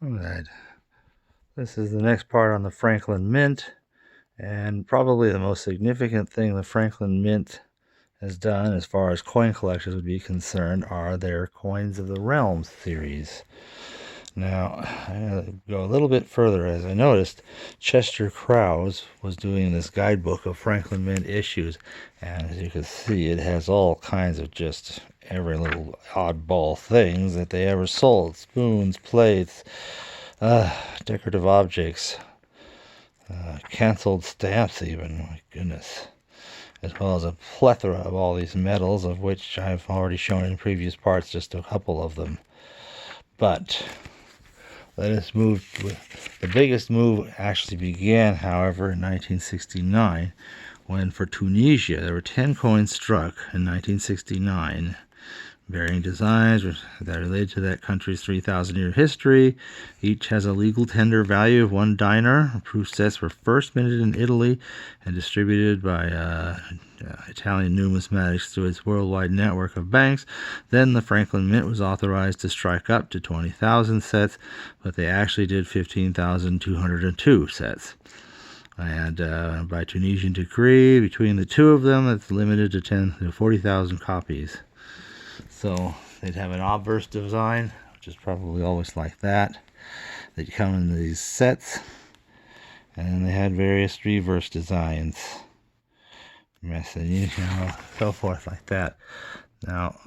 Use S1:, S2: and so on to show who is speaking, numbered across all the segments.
S1: Alright, this is the next part on the Franklin Mint, and probably the most significant thing the Franklin Mint has done as far as coin collectors would be concerned are their Coins of the Realms series. Now, I'm going to go a little bit further. As I noticed, Chester Krause was doing this guidebook of Franklin Mint issues, and as you can see, it has all kinds of just every little oddball things that they ever sold. Spoons, plates, decorative objects, canceled stamps even, my goodness. As well as a plethora of all these medals, of which I've already shown in previous parts just a couple of them. But let us move. The biggest move actually began, however, in 1969, when for Tunisia there were 10 coins struck in 1969, varying designs that relate to that country's 3,000-year history. Each has a legal tender value of 1 dinar. Proof sets were first minted in Italy and distributed by Italian numismatics through its worldwide network of banks. Then the Franklin Mint was authorized to strike up to 20,000 sets, but they actually did 15,202 sets. And by Tunisian decree, between the two of them, it's limited to 40,000 copies. So they'd have an obverse design, which is probably always like that. They'd come in these sets, and they had various reverse designs, so forth like that. Now,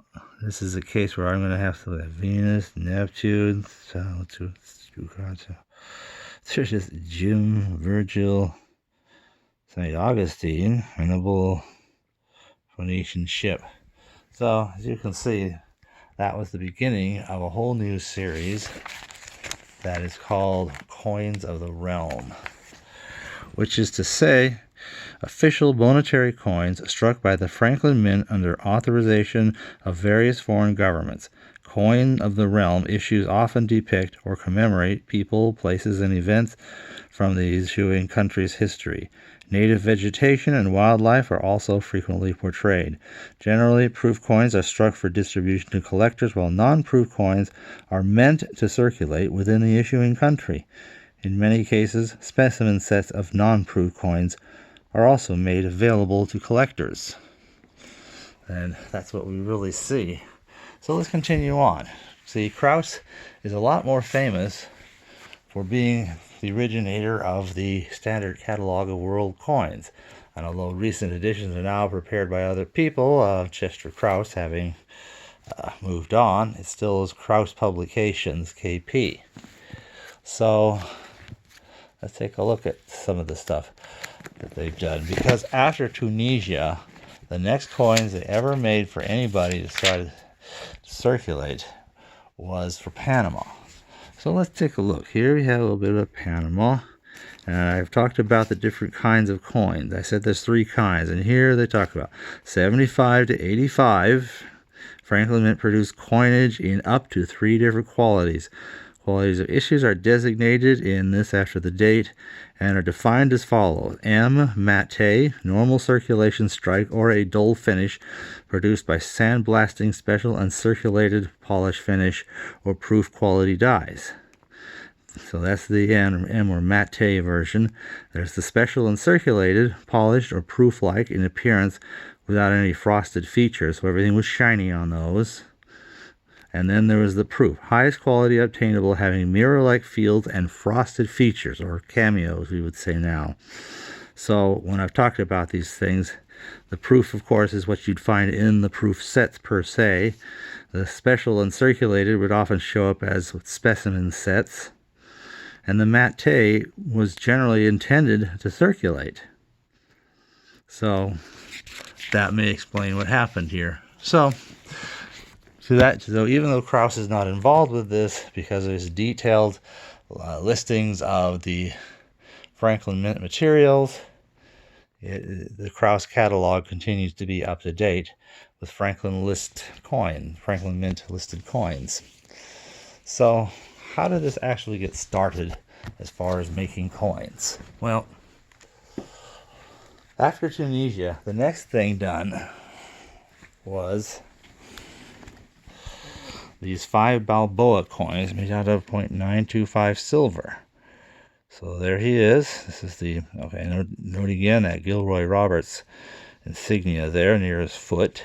S1: this is a case where I'm going to have to have Venus, Neptune, there's just Jim, Virgil, St. Augustine, and a bull Phoenician ship. So, as you can see, that was the beginning of a whole new series that is called Coins of the Realm, which is to say, official monetary coins struck by the Franklin Mint under authorization of various foreign governments. Coin of the Realm issues often depict or commemorate people, places, and events from the issuing country's history. Native vegetation and wildlife are also frequently portrayed. Generally, proof coins are struck for distribution to collectors, while non-proof coins are meant to circulate within the issuing country. In many cases, specimen sets of non-proof coins are also made available to collectors. And that's what we really see. So let's continue on. See, Krause is a lot more famous for being the originator of the standard catalog of world coins. And although recent editions are now prepared by other people, Chester Krause having moved on, it still is Krause Publications, KP. So let's take a look at some of the stuff that they've done. Because after Tunisia, the next coins they ever made for anybody to try to circulate was for Panama. So let's take a look. Here we have a little bit of Panama. And I've talked about the different kinds of coins. I said there's 3 kinds, and here they talk about 75 to 85. Franklin Mint produced coinage in up to 3 different qualities. Qualities of issues are designated in this after the date and are defined as follows. M. Matte, normal circulation strike or a dull finish produced by sandblasting special uncirculated polish finish or proof quality dyes. So that's the M or matte version. There's the special uncirculated, polished, or proof-like in appearance without any frosted features, so everything was shiny on those. And then there was the proof, highest quality obtainable, having mirror-like fields and frosted features, or cameos, we would say now. So when I've talked about these things, the proof, of course, is what you'd find in the proof sets per se. The special uncirculated would often show up as specimen sets. And the matte was generally intended to circulate. So that may explain what happened here. So even though Krause is not involved with this, because of his detailed listings of the Franklin Mint materials, the Krause catalog continues to be up to date with Franklin Mint listed coins. So how did this actually get started as far as making coins? Well, after Tunisia, the next thing done was these 5 Balboa coins made out of 0.925 silver. So there he is. This is the, okay, note again that Gilroy Roberts insignia there near his foot.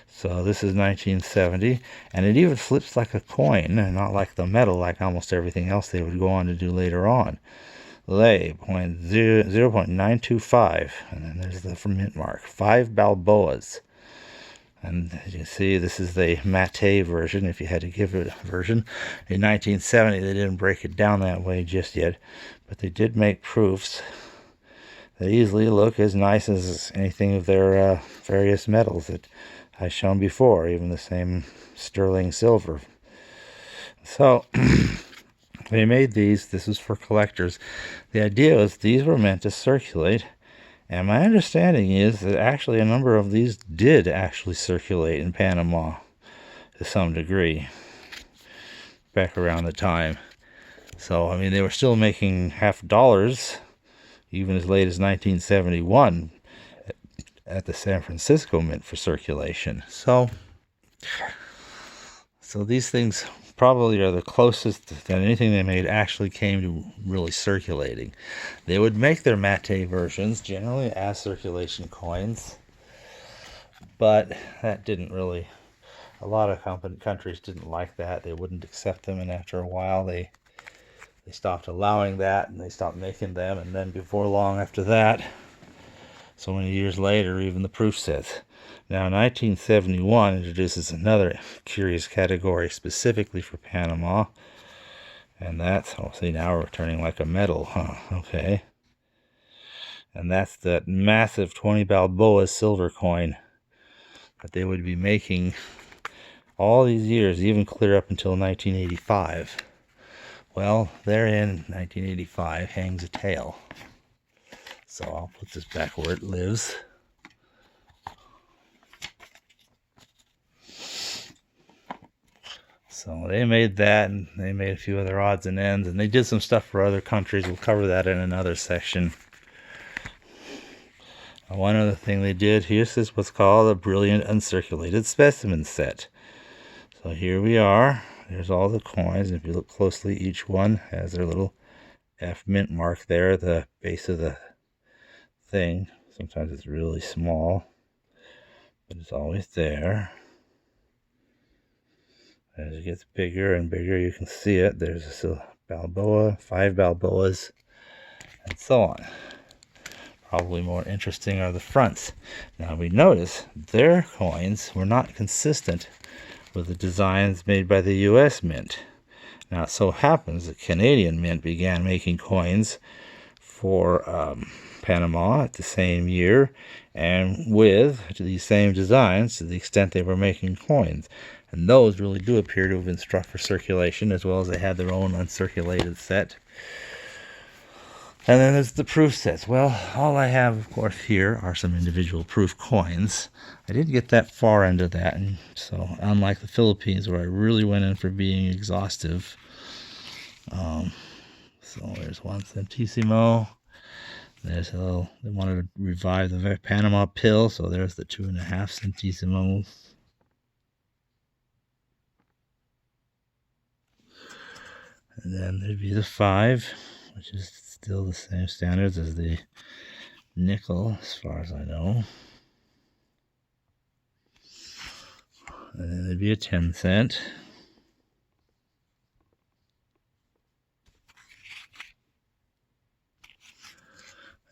S1: So this is 1970, and it even flips like a coin, and not like the metal, like almost everything else they would go on to do later on. Lay 0.925, and then there's the mint mark. 5 Balboas. And as you can see, this is the matte version, if you had to give it a version. In 1970, they didn't break it down that way just yet, but they did make proofs that easily look as nice as anything of their various metals that I've shown before, even the same sterling silver. So they made these. This was for collectors. The idea was these were meant to circulate, and my understanding is that actually a number of these did actually circulate in Panama to some degree back around the time. So, I mean, they were still making $50 even as late as 1971 at the San Francisco Mint for circulation. So these things probably are the closest that anything they made actually came to really circulating. They would make their matte versions generally as circulation coins, but that didn't really, a lot of countries didn't like that. They wouldn't accept them, and after a while they stopped allowing that, and they stopped making them. And then before long after that, so many years later, even the proof sets. Now, 1971 introduces another curious category specifically for Panama, and that's, oh, see, now we're turning like a metal, huh? Okay. And that's that massive 20 Balboa silver coin that they would be making all these years, even clear up until 1985. Well, therein, 1985, hangs a tale. So I'll put this back where it lives. So they made that, and they made a few other odds and ends, and they did some stuff for other countries. We'll cover that in another section. One other thing they did, here's what's called a brilliant uncirculated specimen set. So here we are. There's all the coins. If you look closely, each one has their little F mint mark there at the base of the thing. Sometimes it's really small, but it's always there. As it gets bigger and bigger, you can see it. There's a Balboa, 5 Balboas, and so on. Probably more interesting are the fronts. Now we notice their coins were not consistent with the designs made by the U.S. Mint. Now it so happens the Canadian Mint began making coins for Panama at the same year, and with these same designs to the extent they were making coins. And those really do appear to have been struck for circulation, as well as they had their own uncirculated set. And then there's the proof sets. Well, all I have, of course, here are some individual proof coins. I didn't get that far into that, and so unlike the Philippines, where I really went in for being exhaustive. So there's 1 centesimo. There's they wanted to revive the Panama pill, so there's the 2.5 centesimos. And then there'd be the 5, which is still the same standards as the nickel, as far as I know. And then there'd be a 10 cent.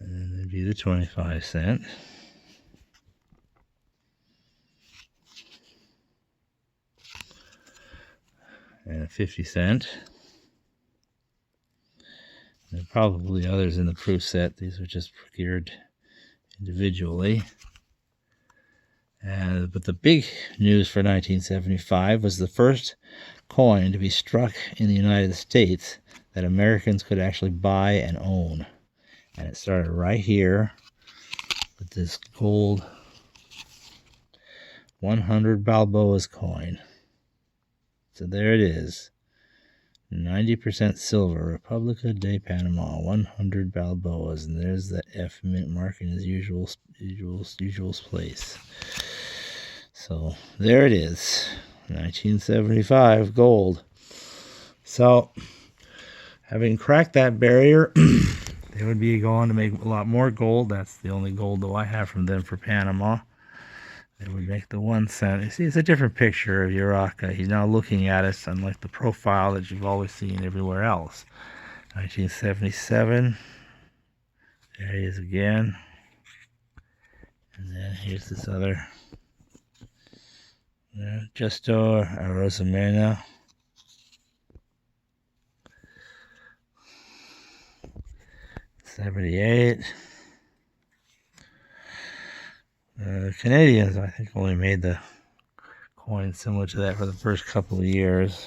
S1: And then there'd be the 25 cent. And a 50 cent. There are probably others in the proof set. These are just procured individually. But the big news for 1975 was the first coin to be struck in the United States that Americans could actually buy and own. And it started right here with this gold 100 Balboas coin. So there it is. 90% silver, Republica de Panama, 100 Balboas, and there's that F mint mark in his usual place. So there it is. 1975 gold. So, having cracked that barrier, they would be going to make a lot more gold. That's the only gold that I have from them for Panama. They would make the 1 cent. You see, it's a different picture of Urraca. He's now looking at us, unlike the profile that you've always seen everywhere else. 1977. There he is again. And then here's this other. Justo Rosamena. 78. Canadians, I think, only made the coin similar to that for the first couple of years.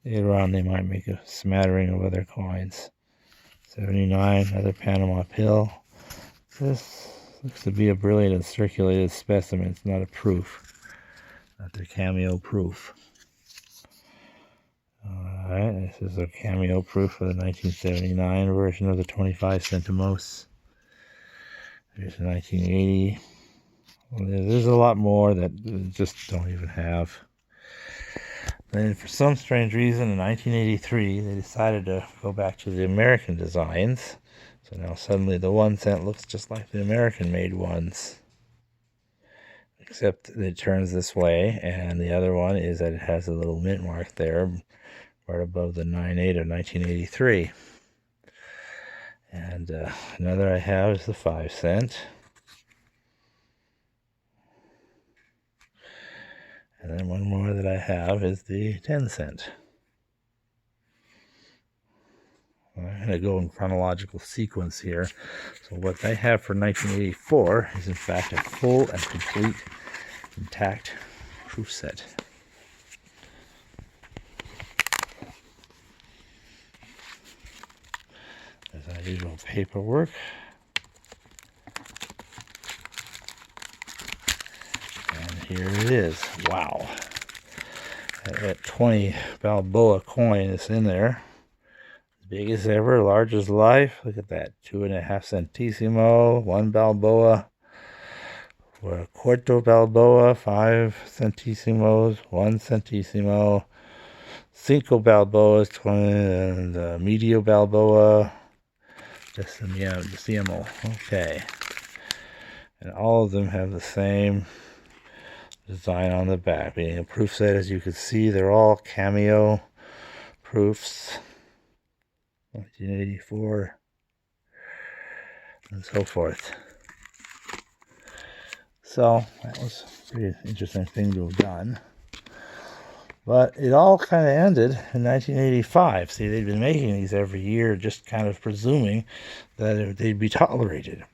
S1: Later on, they might make a smattering of other coins. 79, another Panama pill. This looks to be a brilliant and circulated specimen. It's not a proof, not the cameo proof. Alright, this is a cameo proof for the 1979 version of the 25 centimos. There's the 1980. Well, there's a lot more that just don't even have. Then for some strange reason in 1983 they decided to go back to the American designs. So now suddenly the 1 cent looks just like the American made ones. Except it turns this way, and the other one is that it has a little mint mark there right above the 9.8 of 1983. And another I have is the 5 cent. And then one more that I have is the 10 cent. I'm going to go in chronological sequence here. So what I have for 1984 is in fact a full and complete, intact proof set. There's our usual paperwork. And here it is. Wow. That 20 Balboa coin is in there. Biggest ever, large as life. Look at that. 2.5 centissimo, 1 Balboa. For a Cuarto Balboa, 5 centissimos, 1 centissimo. 5 Balboas, 20, and Medio Balboa. Decimo. Okay. And all of them have the same design on the back. Being a proof set, as you can see, they're all cameo proofs. 1984 and so forth. So that was a pretty interesting thing to have done. But it all kind of ended in 1985. See, they'd been making these every year, just kind of presuming that they'd be tolerated.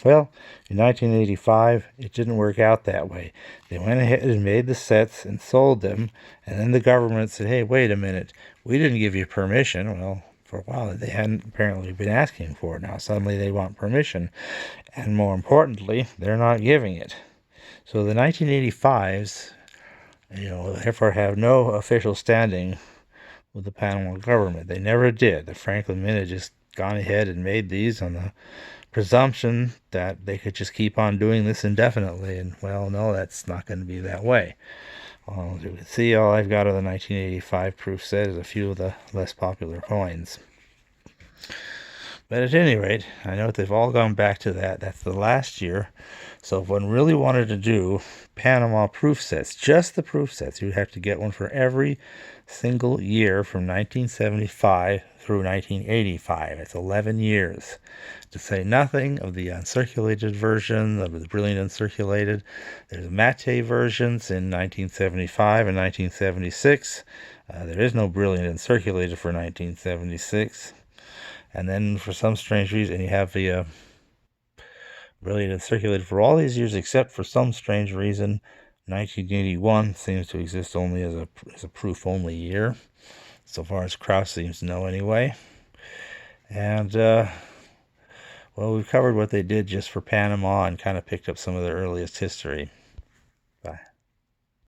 S1: Well, in 1985, it didn't work out that way. They went ahead and made the sets and sold them, and then the government said, hey, wait a minute, we didn't give you permission. Well, for a while, they hadn't apparently been asking for it. Now, suddenly they want permission, and more importantly, they're not giving it. So the 1985s, therefore have no official standing with the Panama government. They never did. The Franklin Mint had just gone ahead and made these on the presumption that they could just keep on doing this indefinitely. And, well, no, that's not going to be that way. As you can see, all I've got of the 1985 proof set is a few of the less popular coins. But at any rate, I know they've all gone back to that. That's the last year. So if one really wanted to do Panama proof sets, just the proof sets, you'd have to get one for every single year from 1975 through 1985. It's 11 years. To say nothing of the uncirculated version, of the brilliant uncirculated. There's mate versions in 1975 and 1976. There is no brilliant uncirculated for 1976. And then for some strange reason, you have the brilliant uncirculated for all these years, except for some strange reason, 1981 seems to exist only as a proof-only year, so far as Krauss seems to know anyway. And, well, we've covered what they did just for Panama and kind of picked up some of their earliest history.